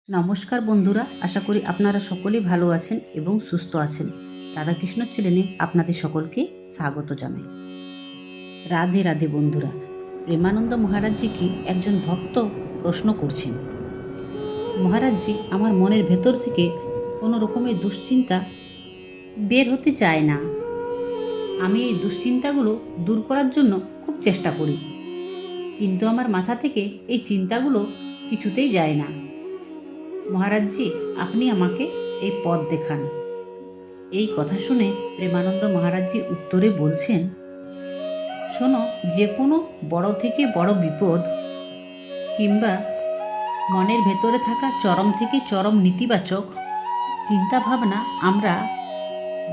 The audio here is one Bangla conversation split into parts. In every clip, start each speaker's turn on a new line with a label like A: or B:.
A: নমস্কার বন্ধুরা, আশা করি আপনারা সকলেই ভালো আছেন এবং সুস্থ আছেন। রাধাকৃষ্ণ চ্যানেলে আপনাদের সকলকে স্বাগত জানাই। রাধে রাধে বন্ধুরা। প্রেমানন্দ মহারাজজিকে একজন ভক্ত প্রশ্ন করছেন, মহারাজজি, আমার মনের ভেতর থেকে কোনো রকমের দুশ্চিন্তা বের হতে চায় না। আমি এই দুশ্চিন্তাগুলো দূর করার জন্য খুব চেষ্টা করি, কিন্তু আমার মাথা থেকে এই চিন্তাগুলো কিছুতেই যায় না। মহারাজজি, আপনি আমাকে এই পথ দেখান। এই কথা শুনে প্রেমানন্দ মহারাজজি উত্তরে বলছেন, শোনো, যে কোনো বড় থেকে বড় বিপদ কিংবা মনের ভেতরে থাকা চরম থেকে চরম নেতিবাচক চিন্তাভাবনা আমরা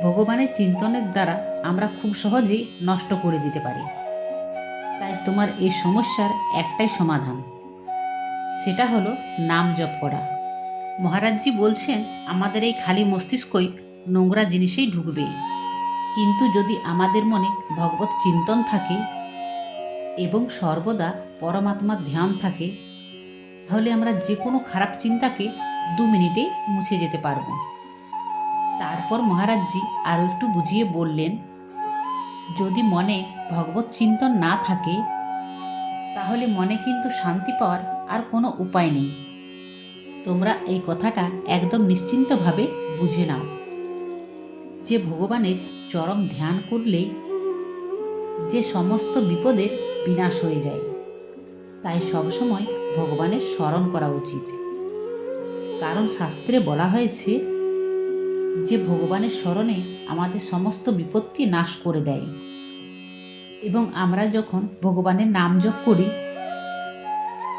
A: ভগবানের চিন্তনের দ্বারা আমরা খুব সহজেই নষ্ট করে দিতে পারি। তাই তোমার এই সমস্যার একটাই সমাধান, সেটা হলো নাম জপ করা। মহারাজজি বলছেন, আমাদের এই খালি মস্তিষ্কই নোংরা জিনিসেই ঢুকবে, কিন্তু যদি আমাদের মনে ভগবত চিন্তন থাকে এবং সর্বদা পরমাত্মার ধ্যান থাকে, তাহলে আমরা যে কোনো খারাপ চিন্তাকে 2 মিনিটেই মুছে যেতে পারব। তারপর মহারাজজি আরও একটু বুঝিয়ে বললেন, যদি মনে ভগবত চিন্তন না থাকে, তাহলে মনে কিন্তু শান্তি পাওয়ার আর কোনো উপায় নেই। তোমরা এই কথাটা একদম নিশ্চিন্তভাবে বুঝে নাও যে ভগবানের চরম ধ্যান করলেই যে সমস্ত বিপদের বিনাশ হয়ে যায়। তাই সবসময় ভগবানের স্মরণ করা উচিত, কারণ শাস্ত্রে বলা হয়েছে যে ভগবানের স্মরণে আমাদের সমস্ত বিপত্তি নাশ করে দেয়। এবং আমরা যখন ভগবানের নাম জপ করি,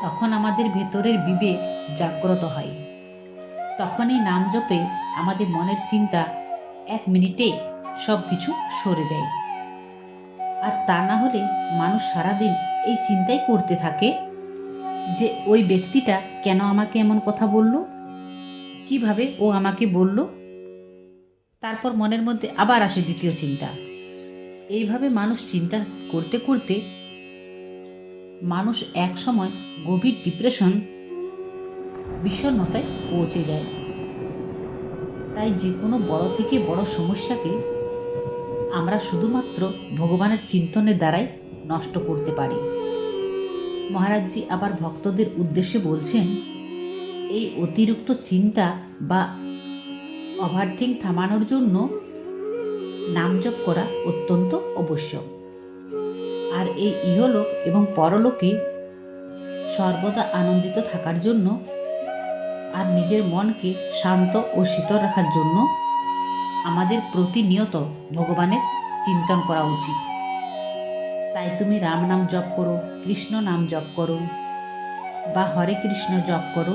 A: তখন আমাদের ভেতরের বিবেক জাগ্রত হয়। তখন এই নাম জপে আমাদের মনের চিন্তা 1 মিনিটেই সব কিছু সরে দেয়। আর তা না হলে মানুষ সারাদিন এই চিন্তাই করতে থাকে যে ওই ব্যক্তিটা কেন আমাকে এমন কথা বলল, কিভাবে ও আমাকে বলল। তারপর মনের মধ্যে আবার আসে দ্বিতীয় চিন্তা। এইভাবে মানুষ চিন্তা করতে করতে মানুষ এক সময় গভীর ডিপ্রেশন, বিষণ্ণতায় পৌঁছে যায়। তাই যে কোনো বড় থেকে বড় সমস্যাকে আমরা শুধুমাত্র ভগবানের চিন্তনের দ্বারাই নষ্ট করতে পারি। মহারাজজি আবার ভক্তদের উদ্দেশ্যে বলছেন, এই অতিরিক্ত চিন্তা বা ওভারথিঙ্ক থামানোর জন্য নাম জপ করা অত্যন্ত আবশ্যক। আর এই ইহলোক এবং পরলোকে সর্বদা আনন্দিত থাকার জন্য আর নিজের মনকে শান্ত ও শীতল রাখার জন্য আমাদের প্রতিনিয়ত ভগবানের চিন্তন করা উচিত। তাই তুমি রাম নাম জপ করো, কৃষ্ণ নাম জপ করো বা হরে কৃষ্ণ জপ করো,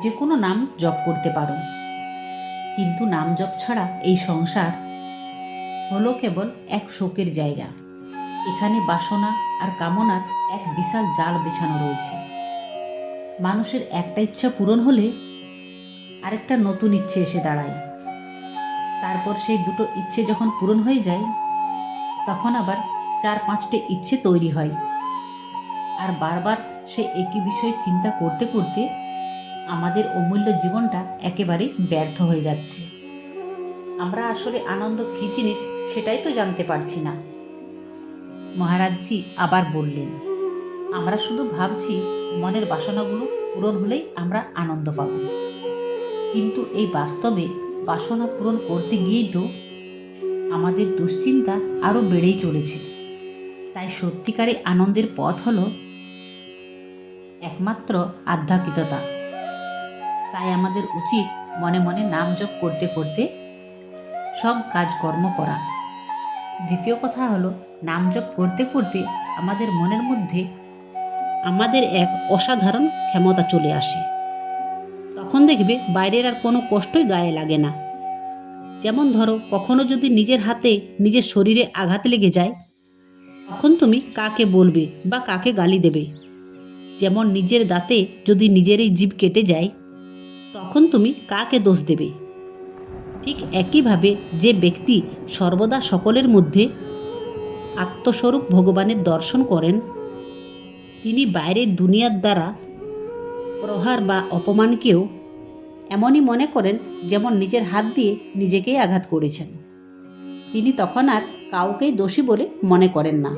A: যে কোনো নাম জপ করতে পারো। কিন্তু নাম জপ ছাড়া এই সংসার হলো কেবল এক শোকের জায়গা। এখানে বাসনা আর কামনার এক বিশাল জাল বিছানো রয়েছে। মানুষের একটা ইচ্ছা পূরণ হলে আরেকটা নতুন ইচ্ছে এসে দাঁড়ায়। তারপর সেই দুটো ইচ্ছে যখন পূরণ হয়ে যায়, তখন আবার 4-5টে ইচ্ছে তৈরি হয়। আর বারবার সে একই বিষয়ে চিন্তা করতে করতে আমাদের অমূল্য জীবনটা একেবারে ব্যর্থ হয়ে যাচ্ছে। আমরা আসলে আনন্দ কী জিনিস সেটাই তো জানতে পারছি না। মহারাজজি আবার বললেন, আমরা শুধু ভাবছি মনের বাসনাগুলো পূরণ হলেই আমরা আনন্দ পাব, কিন্তু এই বাস্তবে বাসনা পূরণ করতে গিয়েই তো আমাদের দুশ্চিন্তা আরও বেড়েই চলেছে। তাই সত্যিকারে আনন্দের পথ হলো একমাত্র আধ্যাত্মিকতা। তাই আমাদের উচিত মনে মনে নাম জপ করতে করতে সব কাজকর্ম করা। দ্বিতীয় কথা হলো, নাম জপ করতে করতে আমাদের মনের মধ্যে আমাদের এক অসাধারণ ক্ষমতা চলে আসে। তখন দেখবে বাইরের আর কোনো কষ্টই গায়ে লাগে না। যেমন ধরো, কখনো যদি নিজের হাতে নিজের শরীরে আঘাত লেগে যায়, তখন তুমি কাকে বলবে বা কাকে গালি দেবে? যেমন নিজের দাঁতে যদি নিজেরই জিভ কেটে যায়, তখন তুমি কাকে দোষ দেবে? ঠিক একইভাবে যে ব্যক্তি সর্বদা সকলের মধ্যে আত্মস্বরূপ ভগবানের দর্শন করেন, তিনি বাইরের দুনিয়ার দ্বারা প্রহার বা অপমানকেও এমনই মনে করেন যেমন নিজের হাত দিয়ে নিজেকেই আঘাত করেছেন। তিনি তখন আর কাউকেই দোষী বলে মনে করেন না।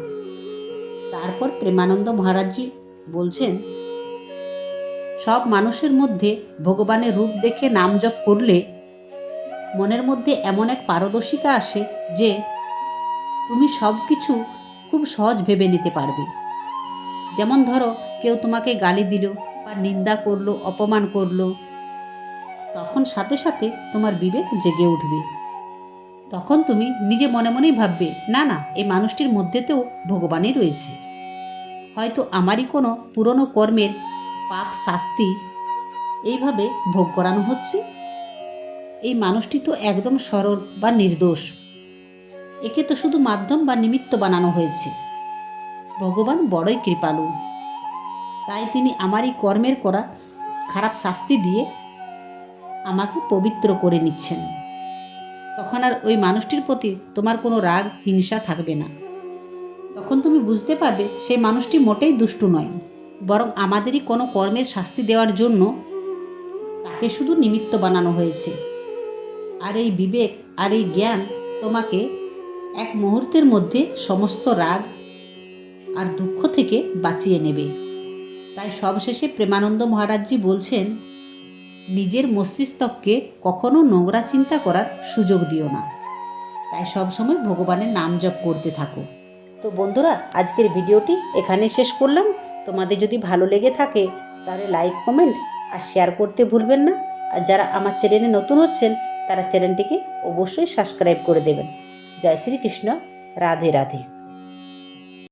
A: তারপর প্রেমানন্দ মহারাজজি বলছেন, সব মানুষের মধ্যে ভগবানের রূপ দেখে নাম জপ করলে মনের মধ্যে এমন এক পারদর্শিতা আসে যে তুমি সব কিছু খুব সহজ ভেবে নিতে পারবে। যেমন ধরো, কেউ তোমাকে গালি দিল বা নিন্দা করলো, অপমান করলো, তখন সাথে সাথে তোমার বিবেক জেগে উঠবে। তখন তুমি নিজে মনে মনেই ভাববে, না না, এই মানুষটির মধ্যেতেও ভগবানই রয়েছে। হয়তো আমারই কোনো পুরনো কর্মের পাপ শাস্তি এইভাবে ভোগ করানো হচ্ছে। এই মানুষটি তো একদম সরল বা নির্দোষ, একে তো শুধু মাধ্যম বা নিমিত্ত বানানো হয়েছে। ভগবান বড়ই কৃপালু, তাই তিনি আমারই কর্মের করা খারাপ শাস্তি দিয়ে আমাকে পবিত্র করে নিচ্ছেন। তখন আর ওই মানুষটির প্রতি তোমার কোনো রাগ হিংসা থাকবে না। তখন তুমি বুঝতে পারবে সেই মানুষটি মোটেই দুষ্টু নয়, বরং আমাদেরই কোনো কর্মের শাস্তি দেওয়ার জন্য তাকে শুধু নিমিত্ত বানানো হয়েছে। আর এই বিবেক আর এই জ্ঞান তোমাকে এক মুহূর্তের মধ্যে সমস্ত রাগ আর দুঃখ থেকে বাঁচিয়ে নেবে। তাই সবশেষে প্রেমানন্দ মহারাজজি বলছেন, নিজের মস্তিষ্ককে কখনো নোংরা চিন্তা করার সুযোগ দিও না। তাই সবসময় ভগবানের নাম জপ করতে থাকো। তো বন্ধুরা, আজকের ভিডিওটি এখানে শেষ করলাম। তোমাদের যদি ভালো লেগে থাকে তাহলে লাইক, কমেন্ট আর শেয়ার করতে ভুলবেন না। আর যারা আমার চ্যানেলে নতুন হচ্ছেন তারা চ্যানেলটিকে অবশ্যই সাবস্ক্রাইব করে দেবেন। জয় শ্রীকৃষ্ণ। রাধে রাধে।